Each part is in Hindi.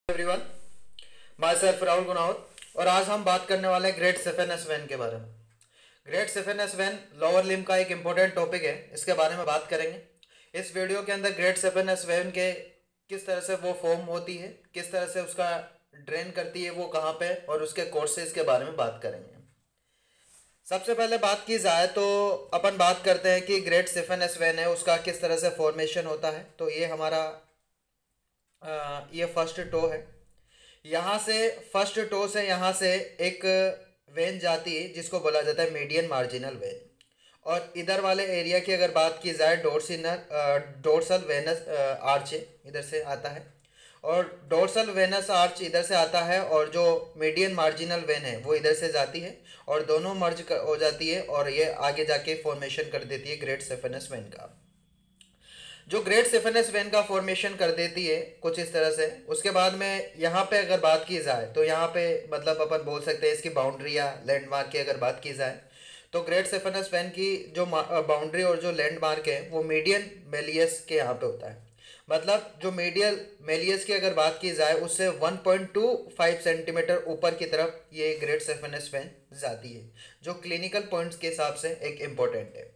Everyone, my self Rahul Gunawat और आज हम बात करने वाले हैं ग्रेट सेफेनस वेन के बारे में। Great saphenous when lower limb का एक इम्पोर्टेंट टॉपिक है, इसके बारे में बात करेंगे। इस वीडियो के अंदर ग्रेट सेफेनस वेन के किस तरह से वो फॉर्म होती है, किस तरह से उसका ड्रेन करती है, वो कहाँ पे, और उसके कोर्सेज के बारे में बात करेंगे। सबसे पहले बात की जाए तो अपन बात करते हैं कि ग्रेट सेफेनस वेन है उसका किस तरह से फॉर्मेशन होता है। तो ये हमारा ये फर्स्ट टो है। यहाँ से फर्स्ट टो से यहाँ से एक वेन जाती है जिसको बोला जाता है मीडियन मार्जिनल वेन। और इधर वाले एरिया की अगर बात की जाए डोर्सल वेनस आर्च इधर से आता है, और डोर्सल वेनस आर्च इधर से आता है, और जो मीडियन मार्जिनल वेन है वो इधर से जाती है, और दोनों मर्ज हो जाती है और ये आगे जाके फॉर्मेशन कर देती है ग्रेट सेफेनस वेन का। जो ग्रेट सेफेनस वेन का फॉर्मेशन कर देती है कुछ इस तरह से। उसके बाद में यहाँ पे अगर बात की जाए तो यहाँ पे मतलब अपन बोल सकते हैं इसकी बाउंड्री या लैंडमार्क की अगर बात की जाए तो ग्रेट सेफेनस वेन की जो बाउंड्री और जो लैंडमार्क है वो मीडियन मेलियस के यहाँ पे होता है। मतलब जो मीडियल मेलियस की अगर बात की जाए उससे 1.25 सेंटीमीटर ऊपर की तरफ ये ग्रेट सेफेनस वेन जाती है, जो क्लिनिकल पॉइंट्स के हिसाब से एक इम्पोर्टेंट है।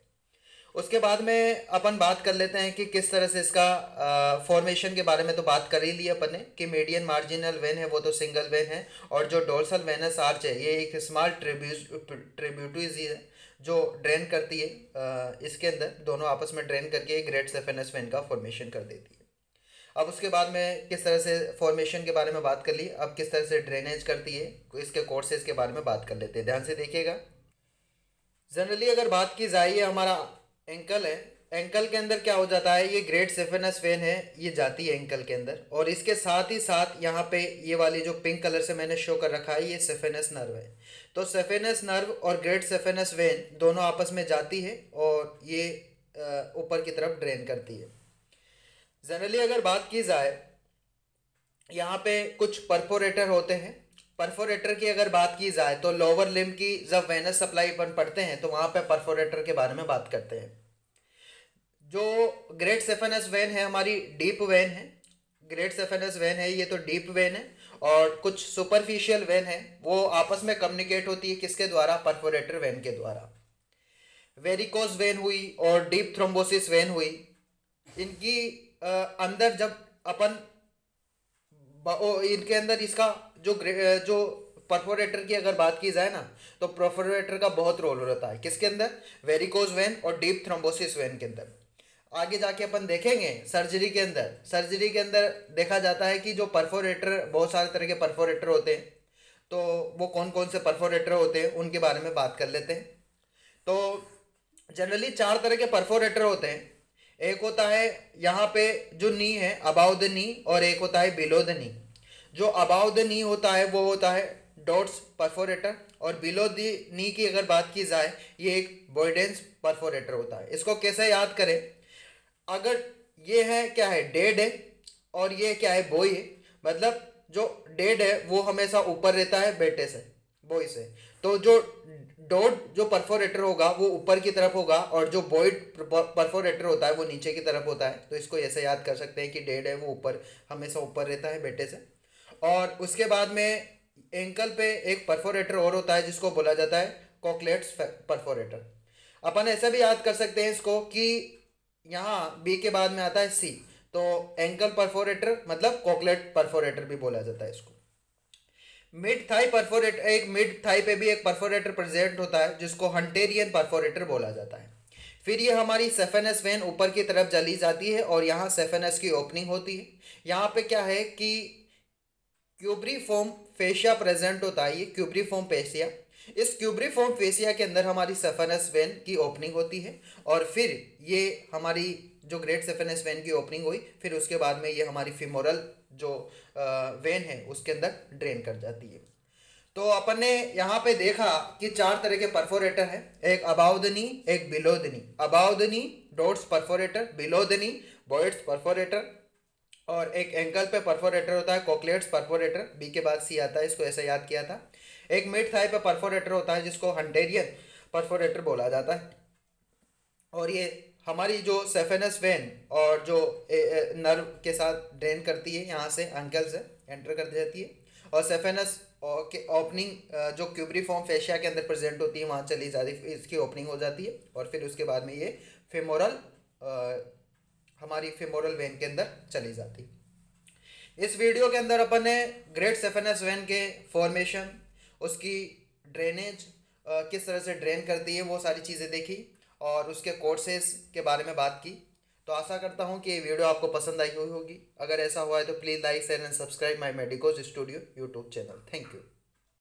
उसके बाद में अपन बात कर लेते हैं कि किस तरह से इसका फॉर्मेशन के बारे में तो बात कर ही ली अपन ने कि मीडियन मार्जिनल वेन है वो तो सिंगल वेन है, और जो डोर्सल वेनस आर्च है ये एक स्मॉल ट्रिब्यूटरीज है जो ड्रेन करती है इसके अंदर, दोनों आपस में ड्रेन करके ग्रेट सेफेनस वेन का फॉर्मेशन कर देती है। अब उसके बाद में किस तरह से फॉर्मेशन के बारे में बात कर ली, अब किस तरह से ड्रेनेज करती है इसके कोर्सेज के बारे में बात कर लेते हैं। ध्यान से देखिएगा। जनरली अगर बात की जाए ये हमारा एंकल है, एंकल के अंदर क्या हो जाता है, ये ग्रेट सेफेनस वेन है ये जाती है एंकल के अंदर, और इसके साथ ही साथ यहाँ पे ये वाली जो पिंक कलर से मैंने शो कर रखा है ये सेफेनस नर्व है। तो सेफेनस नर्व और ग्रेट सेफेनस वेन दोनों आपस में जाती है और ये ऊपर की तरफ ड्रेन करती है। जनरली अगर बात की जाए यहाँ पे कुछ परफोरेटर होते हैं। परफोरेटर की अगर बात की जाए तो लोअर लिम्ब की जब वेनस सप्लाई अपन पढ़ते हैं तो वहाँ पे परफोरेटर के बारे में बात करते हैं। जो ग्रेट सेफेनस वेन है हमारी डीप वेन है, ग्रेट सेफेनस वेन है ये तो डीप वेन है, और कुछ सुपरफिशियल वेन है वो आपस में कम्युनिकेट होती है किसके द्वारा, परफोरेटर वेन के द्वारा। वेरिकोज वेन हुई और डीप थ्रोम्बोसिस वेन हुई, इनकी अंदर जब अपन इनके अंदर इसका जो परफोरेटर की अगर बात की जाए ना तो परफोरेटर का बहुत रोल रहता है किसके अंदर, वेरिकोज वेन और डीप थ्रोम्बोसिस वेन के अंदर। आगे जाके अपन देखेंगे सर्जरी के अंदर, सर्जरी के अंदर देखा जाता है कि जो परफोरेटर, बहुत सारे तरह के परफोरेटर होते हैं, तो वो कौन कौन से परफोरेटर होते हैं उनके बारे में बात कर लेते हैं। तो जनरली 4 तरह के परफोरेटर होते हैं। एक होता है यहाँ पे जो नी है अबाउ द नी, और एक होता है बिलो द नी। जो अबाउ द नी होता है वो होता है डॉट्स परफोरेटर, और बिलो द नी की अगर बात की जाए ये एक बॉयडेंस परफोरेटर होता है। इसको कैसे याद करें, अगर ये है क्या है, डेड है, और ये क्या है, बॉय है। मतलब जो डेड है वो हमेशा ऊपर रहता है बेटे से, बॉय से। तो जो डॉट जो परफोरेटर होगा वो ऊपर की तरफ होगा, और जो बॉयड परफोरेटर होता है वो नीचे की तरफ होता है। तो इसको ऐसे याद कर सकते हैं कि डेड है वो ऊपर, हमेशा ऊपर रहता है बेटे से। और उसके बाद में एंकल पे एक परफोरेटर और होता है जिसको बोला जाता है कॉकलेट्स परफोरेटर। अपन ऐसा भी याद कर सकते हैं इसको कि यहाँ बी के बाद में आता है सी, तो एंकल परफोरेटर मतलब कॉकलेट परफोरेटर भी बोला जाता है इसको। मिड थाई परफोरेटर, एक मिड थाई पे भी एक परफोरेटर प्रेजेंट होता है जिसको हंटेरियन परफोरेटर बोला जाता है। फिर ये हमारी सेफेनस वेन ऊपर की तरफ चली जाती है और यहाँ सेफेनस की ओपनिंग होती है। यहाँ पे क्या है कि क्यूब्रीफॉर्म फेशिया प्रेजेंट होता है, ये क्यूब्रीफॉर्म फेशिया। इस क्यूब्रीफॉर्म फेशिया के अंदर हमारी सेफेनस वेन की ओपनिंग होती है, और फिर ये हमारी जो ग्रेट सेफेनस वेन की ओपनिंग हुई, फिर उसके बाद में ये हमारी फिमोरल जो वेन है उसके अंदर ड्रेन कर जाती है। तो अपन ने यहाँ पे देखा कि 4 तरह के परफोरेटर हैं, एक अबाउ द नी, एक below the knee. Above the knee Dodd's perforator, below the knee Boyd's perforator, और एक एंकल पे परफोरेटर होता है कॉकलेट्स परफोरेटर, बी के बाद सी आता है, इसको ऐसे याद किया था। एक मिड थाई पे परफोरेटर होता है जिसको हंटेरियन परफोरेटर बोला जाता है, और ये हमारी जो सेफेनस वेन और जो नर्व के साथ ड्रेन करती है, यहाँ से एंकल से एंटर कर जाती है, और सेफेनस के ओपनिंग जो क्यूब्रिफॉर्म फेशिया के अंदर प्रेजेंट होती है वहाँ चली जाती है, इसकी ओपनिंग हो जाती है, और फिर उसके बाद में ये फेमोरल हमारी फेमोरल वेन के अंदर चली जाती है। इस वीडियो के अंदर अपन ने ग्रेट सेफेनस वेन के फॉर्मेशन, उसकी ड्रेनेज, किस तरह से ड्रेन करती है, वो सारी चीज़ें देखी, और उसके कोर्सेज के बारे में बात की। तो आशा करता हूँ कि ये वीडियो आपको पसंद आई हुई होगी। अगर ऐसा हुआ है तो please like share and subscribe my medicos studio YouTube channel. Thank you.